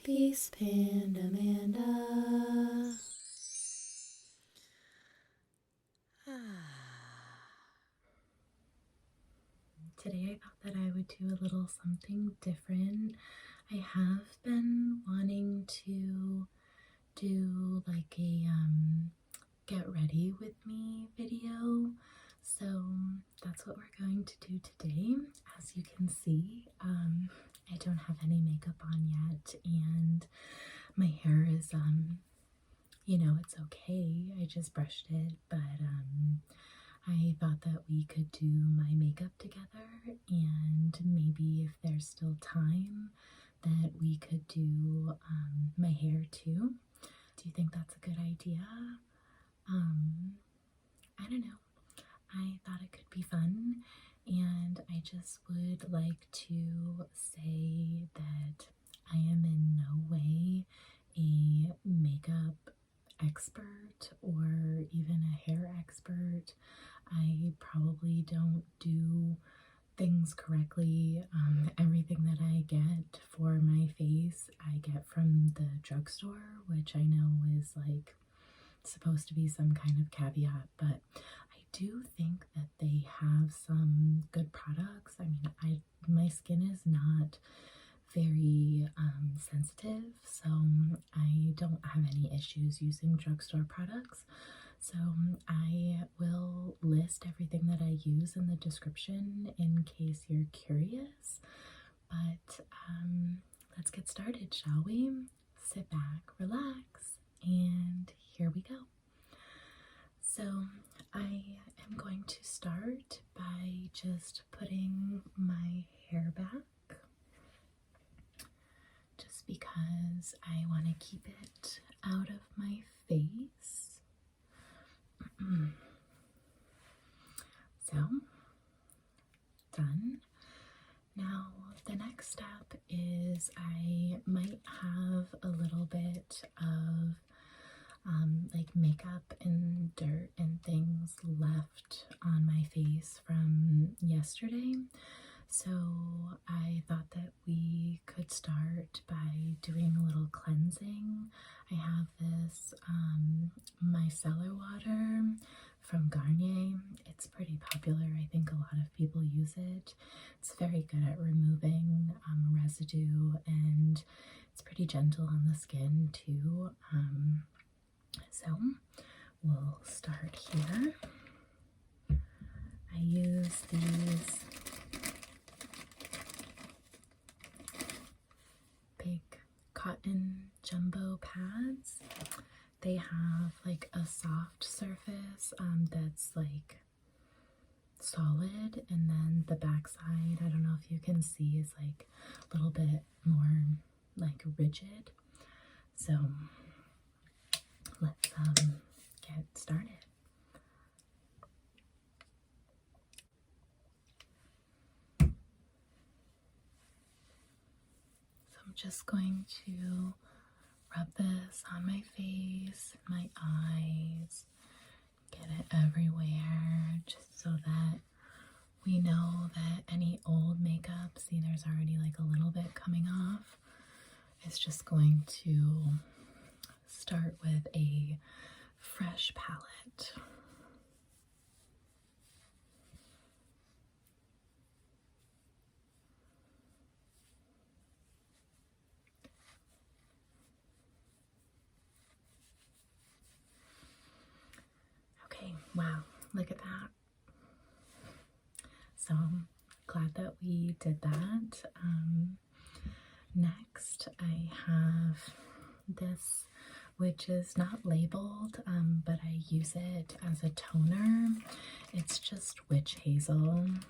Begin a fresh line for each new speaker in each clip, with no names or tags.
Peace, Panda Amanda. Today I thought that I would do a little something different. I have been wanting to do like a get ready with me video, so that's what we're going to do today. As you can see, I don't have any makeup on yet, and my hair is you know, it's okay, I just brushed it, but I thought that we could do my makeup together, and maybe if there's still time that we could do my hair too. Do you think that's a good idea? I don't know. I thought it could be fun, and I just would like to say that I am in no way a makeup expert or even a hair expert. I probably don't do things correctly. Everything that I get for my face, I get from the drugstore, which I know is like supposed to be some kind of caveat, but I do think that they have some good products. I mean, my skin is not very sensitive, so I don't have any issues using drugstore products. So I will list everything that I use in the description in case you're curious. But let's get started, shall we? Sit back, relax, and here we go. So I am going to start by just putting my hair back, just because I want to keep it out of my face. So, done. Now, the next step is I might have a little bit of like makeup and dirt and things left on my face from yesterday. So I thought that we could start by doing a little cleansing. I have this Micellar water from Garnier. It's pretty popular. I think a lot of people use it. It's very good at removing residue, and it's pretty gentle on the skin too. So we'll start here. I use these big cotton jumbo pads. They have like a soft surface that's like solid, and then the back side, I don't know if you can see, is like a little bit more like rigid. So let's get started. Just going to rub this on my face, my eyes, get it everywhere, just so that we know that any old makeup, see there's already like a little bit coming off. It's just going to start with a fresh palette. Wow, look at that. So glad that we did that. Next I have this, which is not labeled, but I use it as a toner. It's just Witchazel,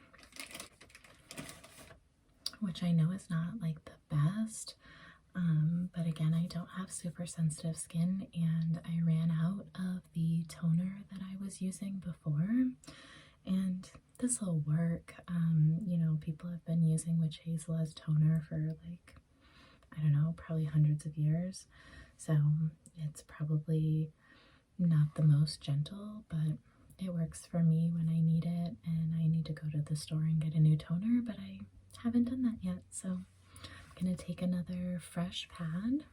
which I know is not like the best. But again, I don't have super sensitive skin, and I ran out of the toner that I was using before, and this will work. You know, people have been using Witchazel as toner for like, I don't know, probably hundreds of years, so it's probably not the most gentle, but it works for me when I need it, and I need to go to the store and get a new toner, but I haven't done that yet, so gonna take another fresh pad.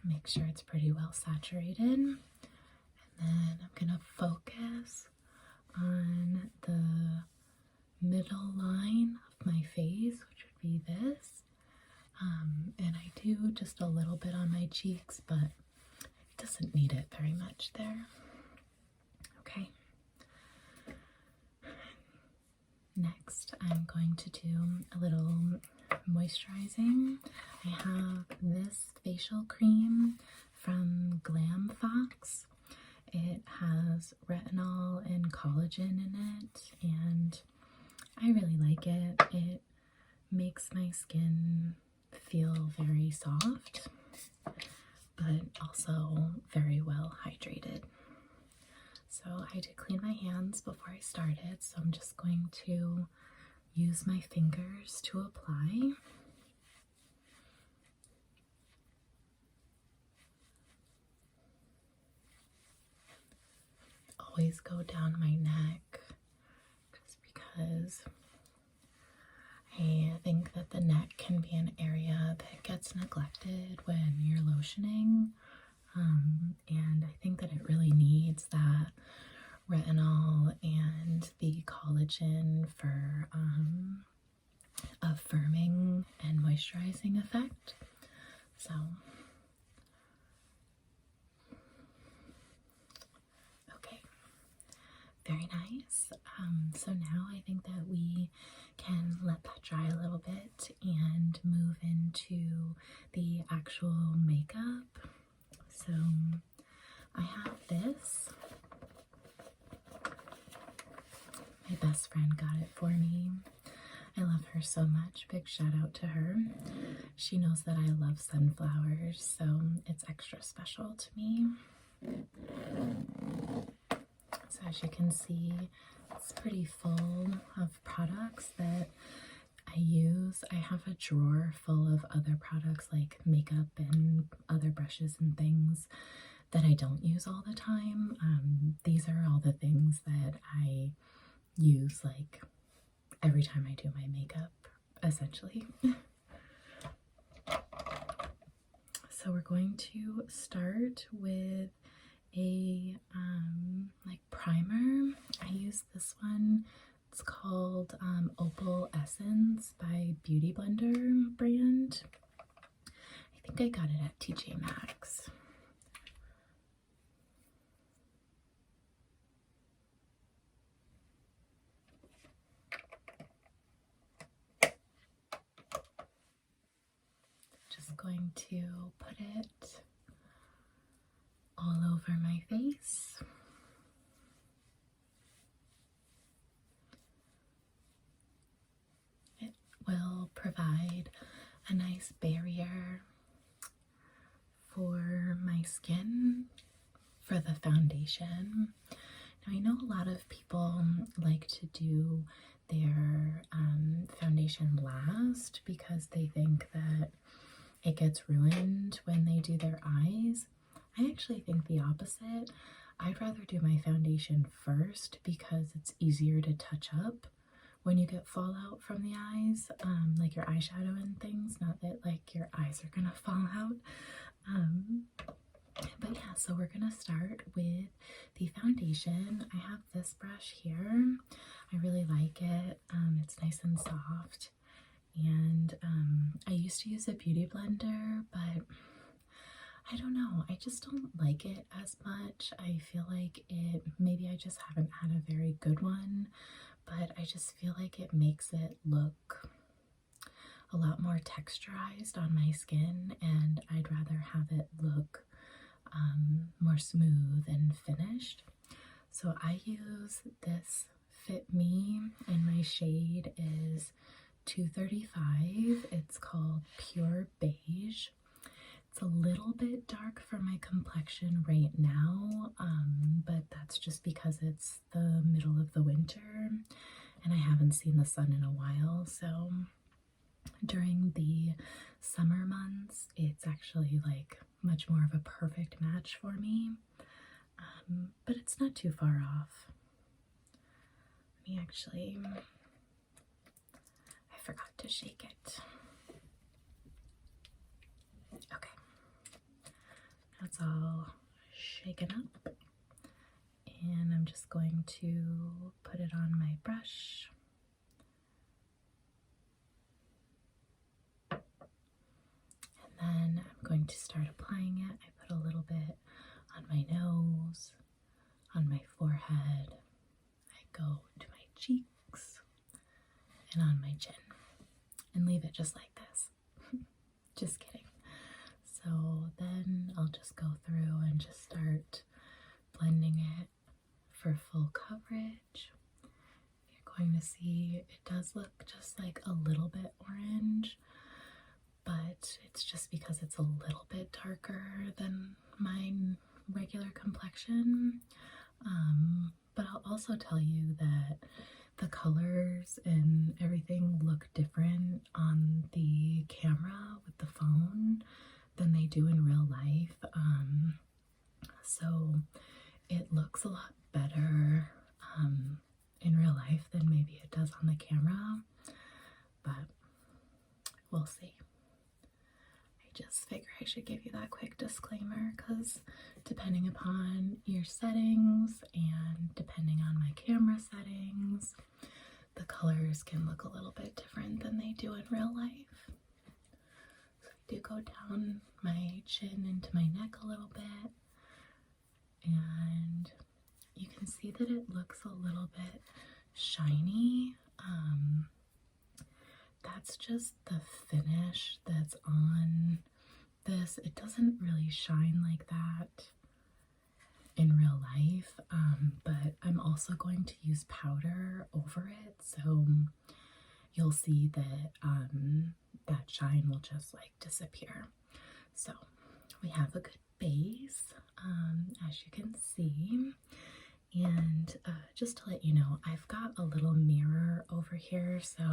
Make sure it's pretty well saturated. And then I'm gonna focus on the middle line of my face, which would be this. And I do just a little bit on my cheeks, but it doesn't need it very much there. Okay. Next, I'm going to do a little moisturizing. I have this facial cream from Glamfox. It has retinol and collagen in it, and I really like it. It makes my skin feel very soft, but also very well hydrated. So I did clean my hands before I started, so I'm just going to use my fingers to apply. Always go down my neck, just because I think that the neck can be an area that gets neglected when you're lotioning, and I think that it really needs that retinol and the collagen for a firming and moisturizing effect. So okay, very nice. So now I think that we can let that dry a little bit and move into the actual makeup. So I have this. My best friend got it for me. I love her so much. Big shout out to her. She knows that I love sunflowers, so it's extra special to me. So as you can see, it's pretty full of products that I use. I have a drawer full of other products like makeup and other brushes and things that I don't use all the time. These are all the things that I use like every time I do my makeup, essentially. So we're going to start with a like primer. I use this one. It's called Opal Essence by Beauty Blender brand. I think I got it at TJ Maxx. Just going to put it all over my face. It will provide a nice barrier for my skin for the foundation. Now I know a lot of people like to do their foundation last because they think that it gets ruined when they do their eyes. I actually think the opposite. I'd rather do my foundation first because it's easier to touch up when you get fallout from the eyes, like your eyeshadow and things. Not that like your eyes are gonna fall out. But yeah, so we're gonna start with the foundation. I have this brush here. I really like it. It's nice and soft. And I used to use a beauty blender, but I don't know, I just don't like it as much. I feel like maybe I just haven't had a very good one, but I just feel like it makes it look a lot more texturized on my skin, and I'd rather have it look more smooth and finished. So I use this FITme, and my shade is 235. It's called Pure Beige. It's a little bit dark for my complexion right now, but that's just because it's the middle of the winter and I haven't seen the sun in a while. So during the summer months, it's actually like much more of a perfect match for me, but it's not too far off. Let me actually to shake it. Okay, that's all shaken up, and I'm just going to put it on my brush. And then I'm going to start applying it. I put a little bit on my nose, on my forehead, I go to my cheeks, and on my chin, and leave it just like this. Just kidding. So then I'll just go through and just start blending it for full coverage. You're going to see it does look just like a little bit orange, but it's just because it's a little bit darker than my regular complexion. But I'll also tell you that the colors and everything look different on the camera with the phone than they do in real life. So it looks a lot better in real life than maybe it does on the camera, but we'll see. I just figure I should give you that quick disclaimer because depending upon your settings and depending on my camera settings, the colors can look a little bit different than they do in real life. So I do go down my chin into my neck a little bit, and you can see that it looks a little bit shiny. That's just the finish that's on this. It doesn't really shine like that in real life, but I'm also going to use powder over it, so you'll see that that shine will just like disappear. So we have a good base, as you can see. And just to let you know, I've got a little mirror over here, so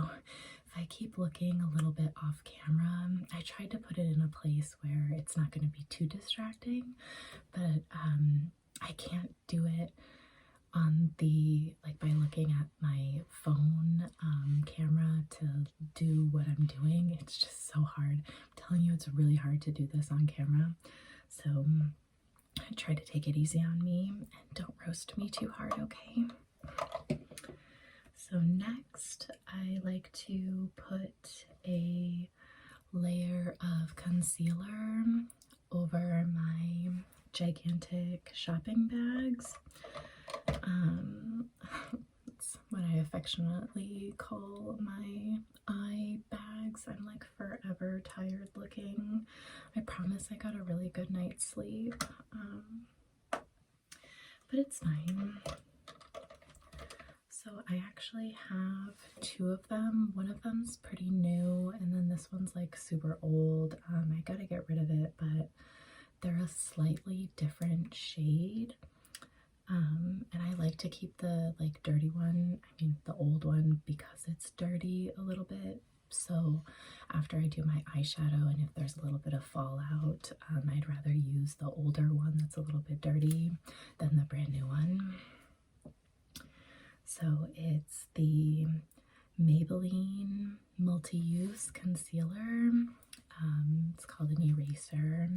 if I keep looking a little bit off camera, I tried to put it in a place where it's not going to be too distracting, but I can't do it on the, like by looking at my phone camera to do what I'm doing. It's just so hard. I'm telling you, it's really hard to do this on camera. So I try to take it easy on me and don't roast me too hard, okay? So next, I like to put a layer of concealer over my gigantic shopping bags. It's what I affectionately call my eye bags. I'm like forever tired looking. I promise I got a really good night's sleep, but it's fine. So I actually have two of them. One of them's pretty new, and then this one's like super old. I gotta get rid of it, but they're a slightly different shade. And I like to keep the like dirty one, the old one, because it's dirty a little bit. So after I do my eyeshadow, and if there's a little bit of fallout, I'd rather use the older one that's a little bit dirty than the brand new one. So it's the Maybelline Multiuse Concealer. It's called an eraser,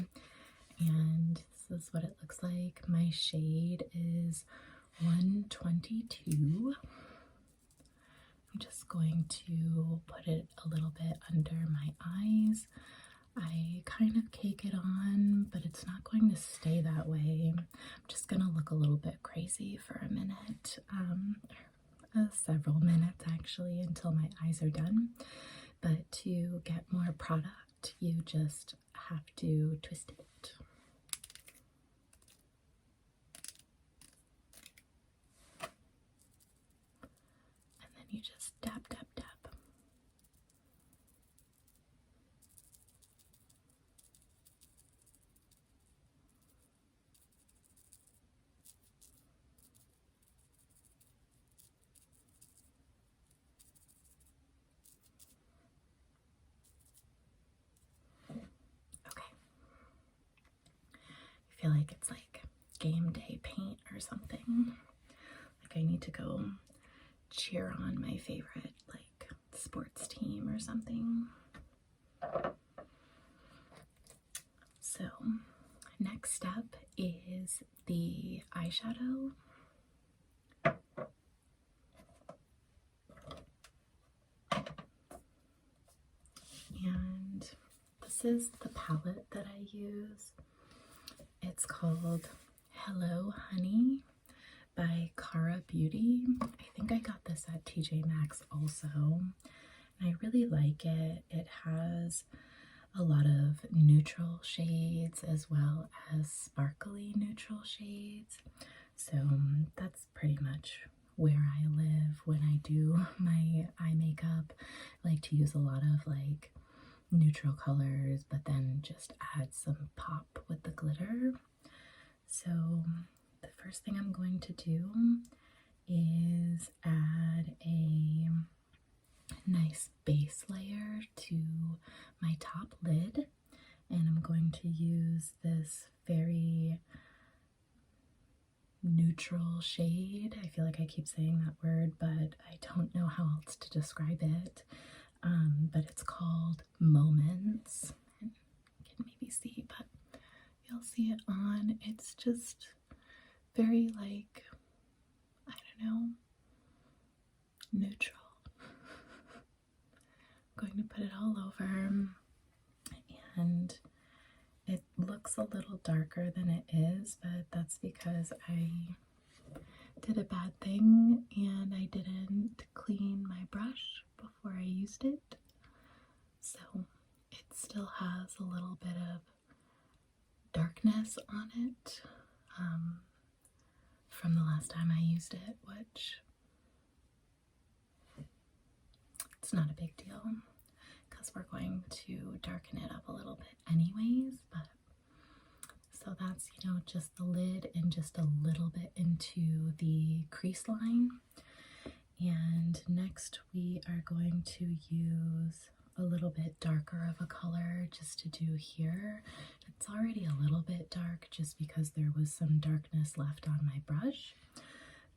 and this is what it looks like. My shade is 122. I'm just going to put it a little bit under my eyes. I kind of cake it on, but it's not going to stay that way. I'm just gonna look a little bit crazy for a minute, several minutes actually, until my eyes are done. But to get more product, you just have to twist it. You just dab, dab, dab. Okay. I feel like it's like game day paint or something. Like I need to go cheer on my favorite like sports team or something. So next step is the eyeshadow. And this is the palette that I use. It's called Hello Honey by Cara Beauty. I think I got this at TJ Maxx also, and I really like it. It has a lot of neutral shades as well as sparkly neutral shades, so that's pretty much where I live when I do my eye makeup. I like to use a lot of like neutral colors, but then just add some pop with the glitter. So the first thing I'm going to do is add a nice base layer to my top lid, and I'm going to use this very neutral shade. I feel like I keep saying that word, but I don't know how else to describe it. But it's called Moments. You can maybe see, but you'll see it on. It's just very like, I don't know, neutral. I'm going to put it all over, and it looks a little darker than it is, but that's because I did a bad thing and I didn't clean my brush before I used it, so it still has a little bit of darkness on it from the last time I used it, which it's not a big deal because we're going to darken it up a little bit anyways. But so that's, you know, just the lid and just a little bit into the crease line. And next we are going to use a little bit darker of a color just to do here. It's already a little bit dark just because there was some darkness left on my brush,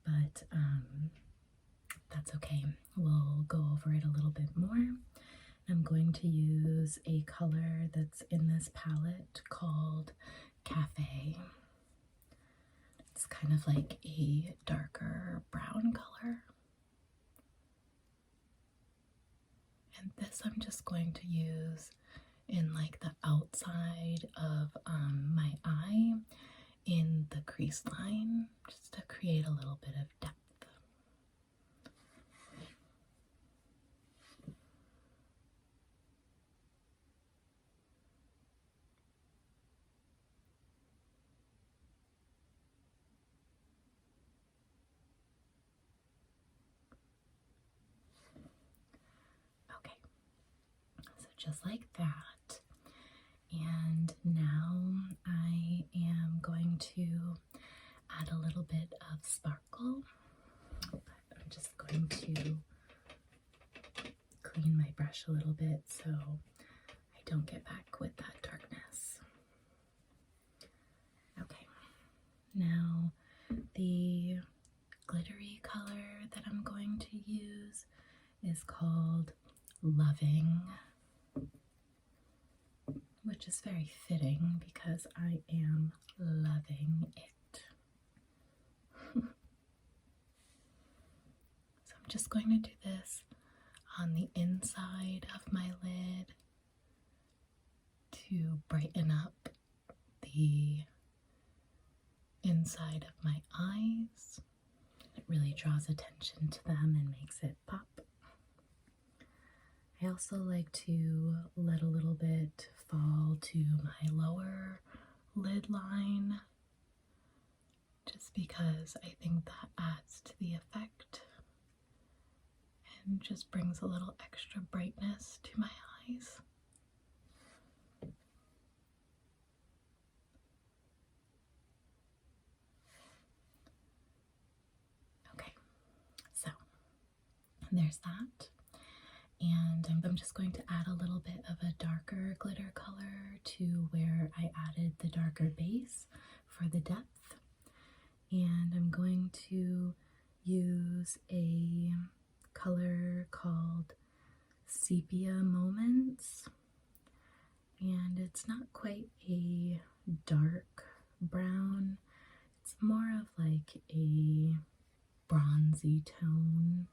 but that's okay. We'll go over it a little bit more. I'm going to use a color that's in this palette called Cafe. It's kind of like a darker brown color. And this I'm just going to use in like the outside of my eye in the crease line, just to create a little bit of depth. Okay, so just like that. And now I am going to add a little bit of sparkle, but I'm just going to clean my brush a little bit so I don't get back with that darkness. Okay, now the glittery color that I'm going to use is called Loving, which is very fitting because I am loving it. So I'm just going to do this on the inside of my lid to brighten up the inside of my eyes. It really draws attention to them and makes it pop. I also like to let a little bit fall to my lower lid line, just because I think that adds to the effect and just brings a little extra brightness to my eyes. Okay, so there's that. And I'm just going to add a little bit of a darker glitter color to where I added the darker base for the depth. And I'm going to use a color called sepia moments, and it's not quite a dark brown. It's more of like a bronzy tone.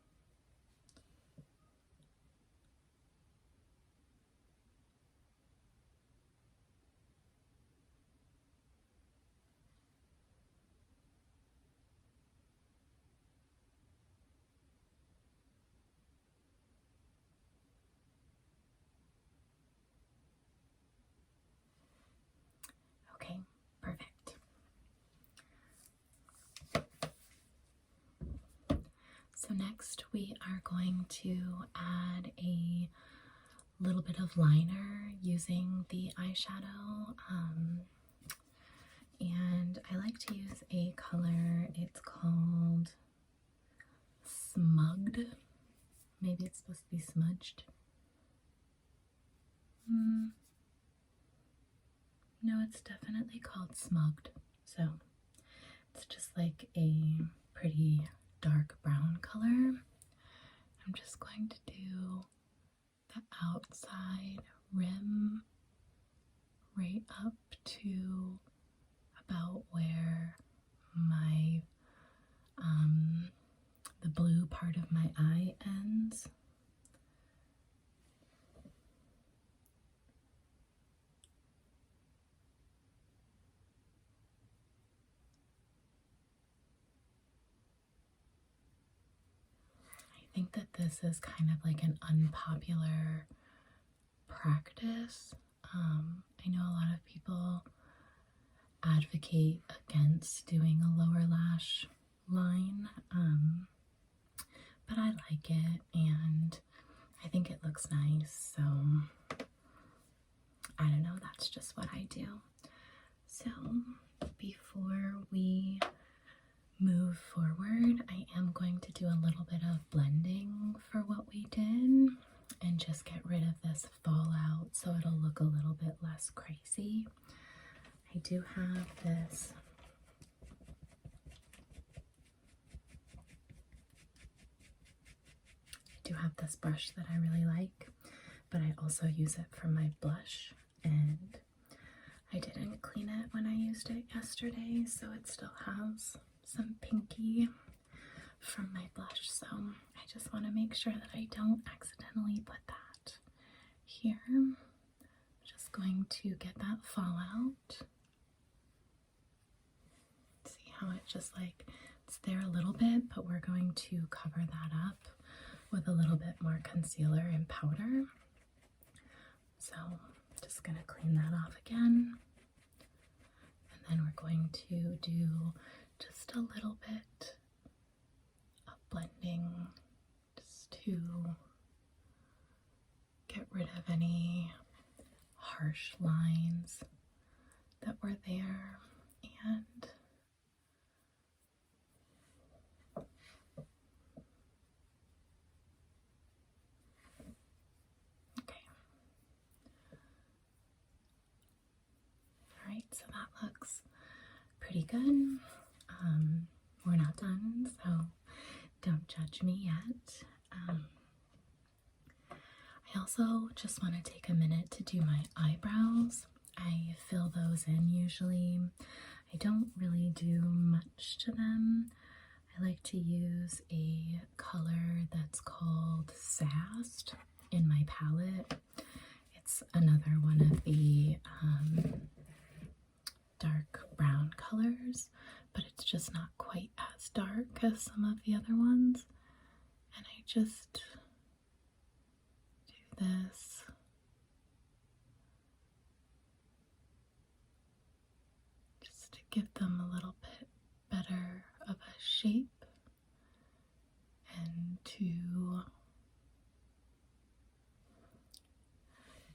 Okay, perfect. So next we are going to add a little bit of liner using the eyeshadow, and I like to use a color, it's called Smugged. Maybe it's supposed to be smudged. No, it's definitely called Smugged. So it's just like a pretty dark brown color. I'm just going to do the outside rim right up to about where my the blue part of my eye ends. I think that this is kind of like an unpopular practice. I know a lot of people advocate against doing a lower lash line, but I like it and I think it looks nice, so I don't know, that's just what I do. So before we move forward, I am going to do a little bit of blending for what we did and just get rid of this fallout so it'll look a little bit less crazy. I do have this brush that I really like, but I also use it for my blush, and I didn't clean it when I used it yesterday, so it still has some pinky from my blush, so I just want to make sure that I don't accidentally put that here. I'm just going to get that fallout. See how it just like, it's there a little bit, but we're going to cover that up with a little bit more concealer and powder. So just gonna clean that off again. And then we're going to do just a little bit of blending just to get rid of any harsh lines that were there. And so that looks pretty good. We're not done, so don't judge me yet. I also just want to take a minute to do my eyebrows. I fill those in usually. I don't really do much to them. I like to use a color that's called Sast in my palette. It's another one of the dark brown colors, but it's just not quite as dark as some of the other ones. And I just do this just to give them a little bit better of a shape and to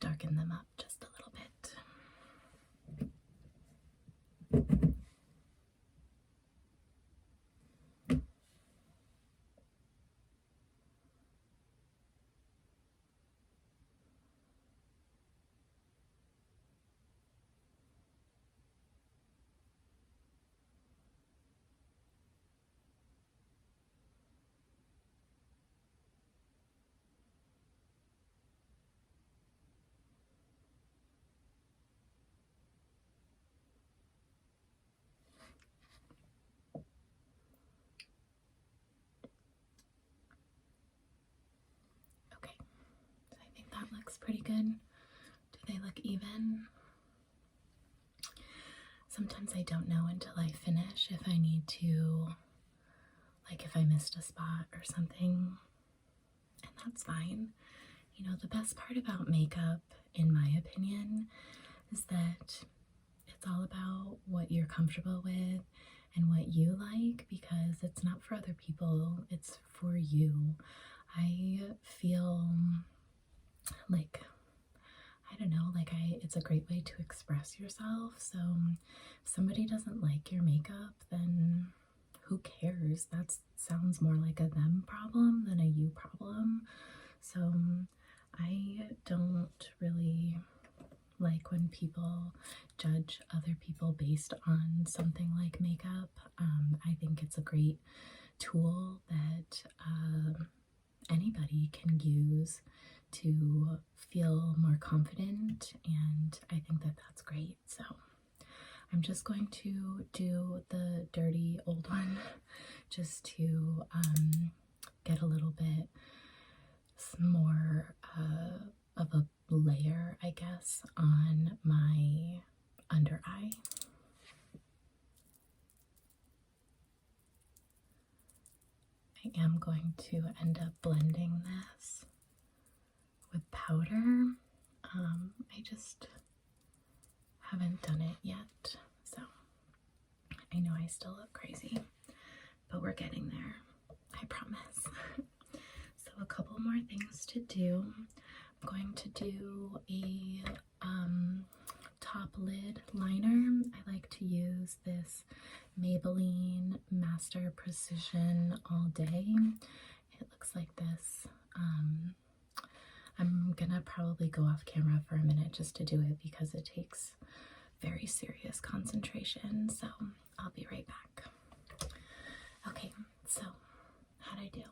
darken them up just a little bit. looks pretty good. Do they look even? Sometimes I don't know until I finish if I need to, like if I missed a spot or something, and that's fine. You know, the best part about makeup, in my opinion, is that it's all about what you're comfortable with and what you like, because it's not for other people, it's for you. I feel like, I don't know, like it's a great way to express yourself. So if somebody doesn't like your makeup, then who cares? That sounds more like a them problem than a you problem. So I don't really like when people judge other people based on something like makeup. I think it's a great tool that anybody can use to feel more confident, and I think that that's great. So I'm just going to do the dirty old one just to get a little bit more of a layer, I guess, on my under eye. I am going to end up blending this with powder. I just haven't done it yet, so I know I still look crazy, but we're getting there, I promise. So a couple more things to do. I'm going to do a top lid liner. I like to use this Maybelline Master Precision All Day. It looks like this. I'm gonna probably go off camera for a minute just to do it because it takes very serious concentration, so I'll be right back. Okay, so how'd I do?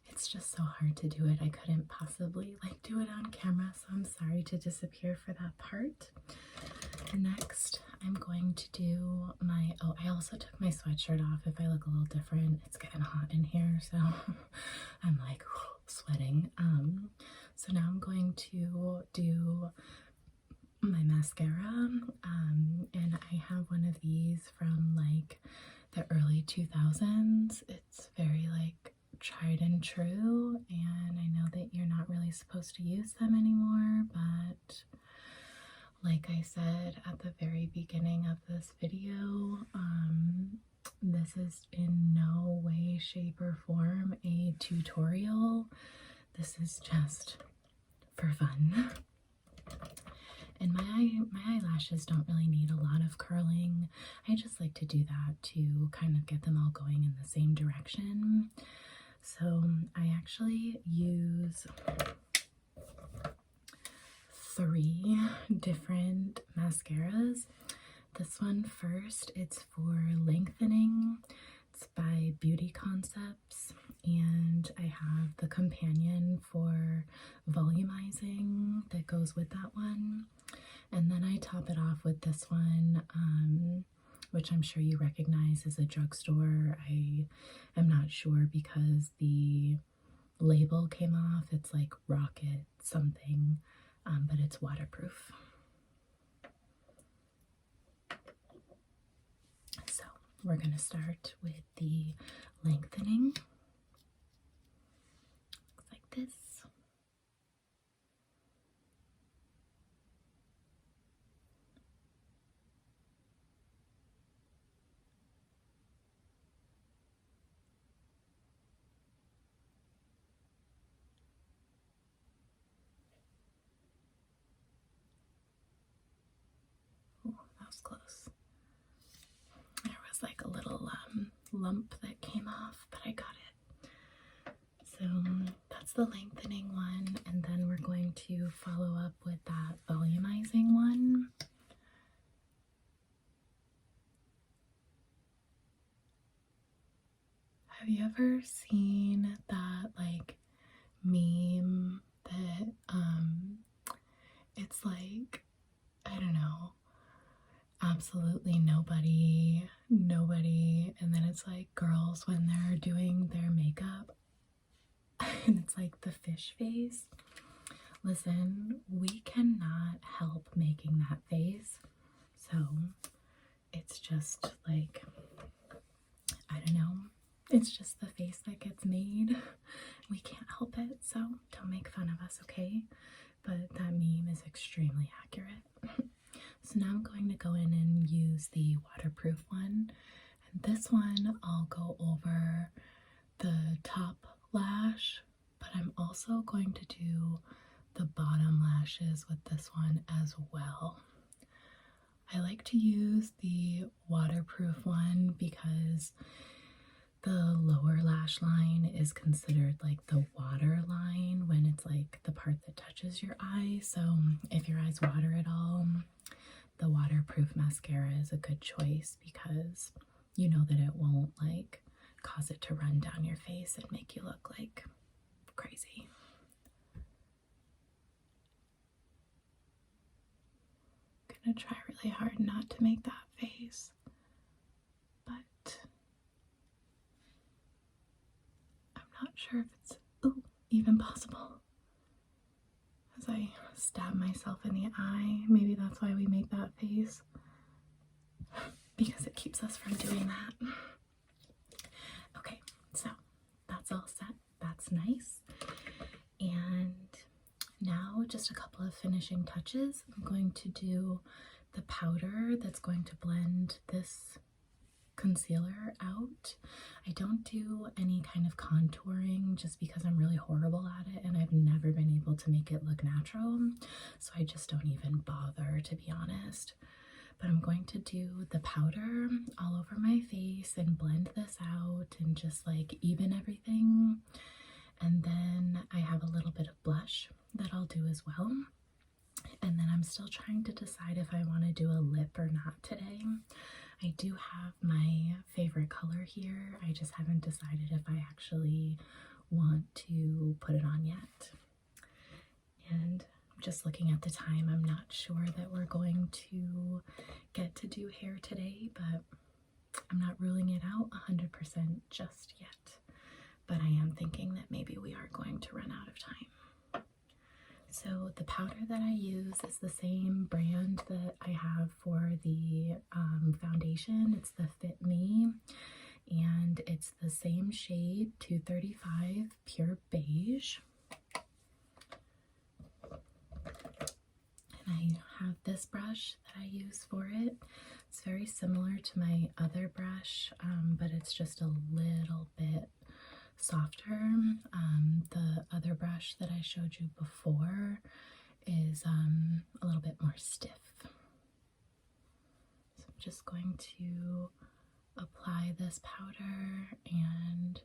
It's just so hard to do it. I couldn't possibly like do it on camera, so I'm sorry to disappear for that part. Next, I'm going to do my, oh, I also took my sweatshirt off if I look a little different. It's getting hot in here, so I'm like sweating. So now I'm going to do my mascara, and I have one of these from like the early 2000s. It's very like tried and true, and I know that you're not really supposed to use them anymore, but like I said at the very beginning of this video, this is in no way, shape, or form a tutorial. This is just for fun. And my eyelashes don't really need a lot of curling. I just like to do that to kind of get them all going in the same direction. So I actually use 3 different mascaras. This one first, it's for lengthening. It's by Beauty Concepts, and I have the companion for volumizing that goes with that one. And then I top it off with this one, which I'm sure you recognize as a drugstore. I am not sure because the label came off. It's like Rocket something, but it's waterproof. So we're going to start with the lengthening. Looks like this. Close. There was like a little lump that came off, but I got it. So that's the lengthening one, and then we're going to follow up with that volumizing one. Have you ever seen that like meme that it's like, I don't know, absolutely nobody, and then it's like girls when they're doing their makeup. and it's like the fish face. Listen, we cannot help making that face, so it's just like, I don't know, it's just the face that gets made. We can't help it, so don't make fun of us, okay? But that meme is extremely accurate. So now I'm going to go in and use the waterproof one. And this one, I'll go over the top lash, but I'm also going to do the bottom lashes with this one as well. I like to use the waterproof one because the lower lash line is considered like the water line when it's like the part that touches your eye. So if your eyes water at all, the waterproof mascara is a good choice because you know that it won't like cause it to run down your face and make you look like crazy. I'm gonna try really hard not to make that face, but I'm not sure if it's even possible. As I stab myself in the eye, maybe that's why we make that face, because it keeps us from doing that. Okay, so that's all set. That's nice. And now just a couple of finishing touches. I'm going to do the powder that's going to blend this concealer out. I don't do any kind of contouring just because I'm really horrible at it and I've never been able to make it look natural, so I just don't even bother, to be honest. But I'm going to do the powder all over my face and blend this out and just like even everything. And then I have a little bit of blush that I'll do as well. And then I'm still trying to decide if I want to do a lip or not today. I do have my favorite color here. I just haven't decided if I actually want to put it on yet. And just looking at the time, I'm not sure that we're going to get to do hair today, but I'm not ruling it out 100% just yet. But I am thinking that maybe we are going to run out of time. So the powder that I use is the same brand that I have for the foundation. It's the FITme, and it's the same shade, 235 Pure Beige. And I have this brush that I use for it. It's very similar to my other brush, but it's just a little bit softer. The other brush that I showed you before is a little bit more stiff. So I'm just going to apply this powder and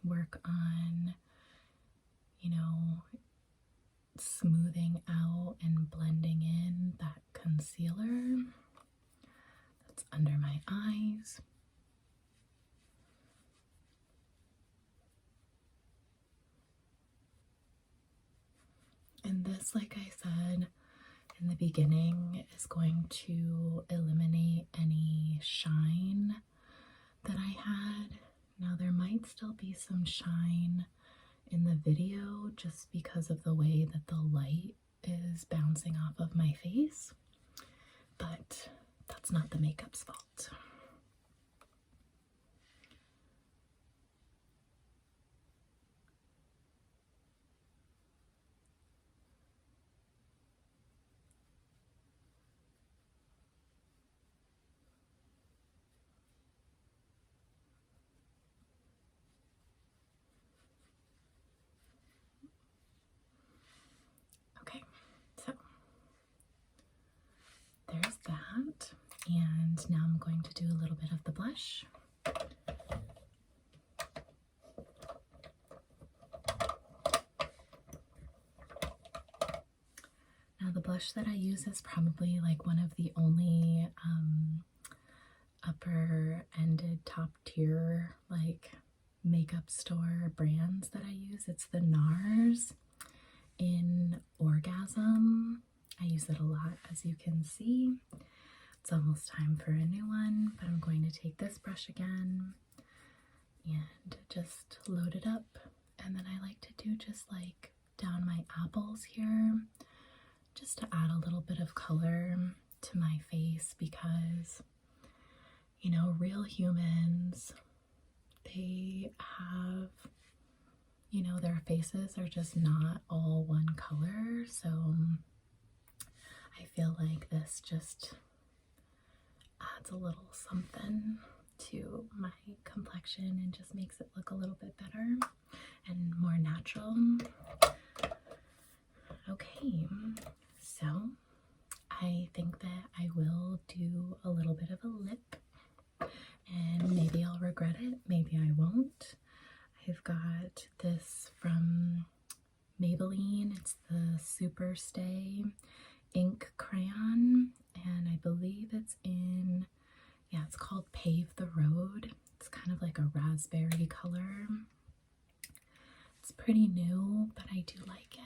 work on, you know, smoothing out and blending in that concealer that's under my eyes. And this, like I said in the beginning, is going to eliminate any shine that I had. Now there might still be some shine in the video just because of the way that the light is bouncing off of my face, but that's not the makeup's fault. Okay, so there's that, and now I'm going to do a little bit of the blush. Now the blush that I use is probably like one of the only upper-ended, top-tier like makeup store brands that I use. It's the NARS in Orgasm. I use it a lot, as you can see. It's almost time for a new one, but I'm going to take this brush again and just load it up. And then I like to do just like down my apples here, just to add a little bit of color to my face, because, you know, real humans, they have, you know, their faces are just not all one color. So I feel like this just adds a little something to my complexion and just makes it look a little bit better and more natural. Okay, so I think that I will do a little bit of a lip, and maybe I'll regret it, maybe I won't. I've got this from Maybelline. It's the Superstay ink crayon, and I believe it's in, yeah, it's called Pave the Road. It's kind of like a raspberry color. It's pretty new, but I do like it.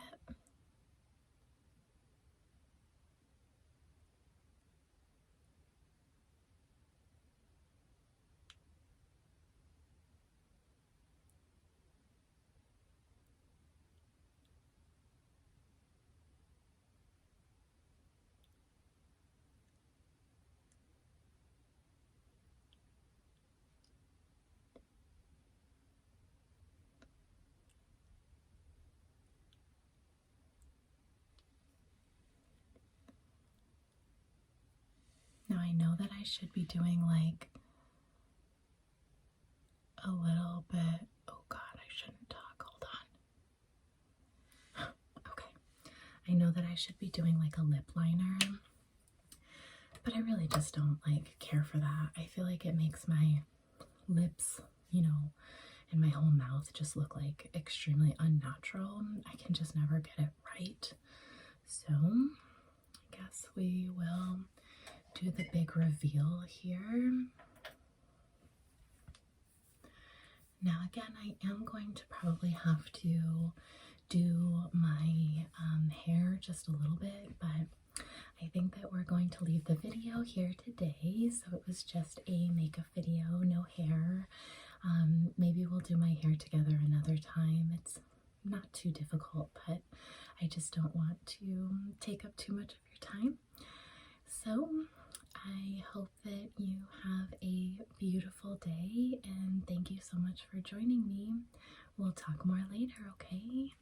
Now I know that I should be doing like a little bit, oh god, I shouldn't talk, hold on. Okay, I know that I should be doing like a lip liner, but I really just don't like care for that. I feel like it makes my lips, you know, and my whole mouth just look like extremely unnatural. I can just never get it right. So I guess we will do the big reveal here. Now again, I am going to probably have to do my hair just a little bit, but I think that we're going to leave the video here today. So it was just a makeup video, no hair. Maybe we'll do my hair together another time. It's not too difficult, but I just don't want to take up too much of your time. So I hope that you have a beautiful day, and thank you so much for joining me. We'll talk more later, okay?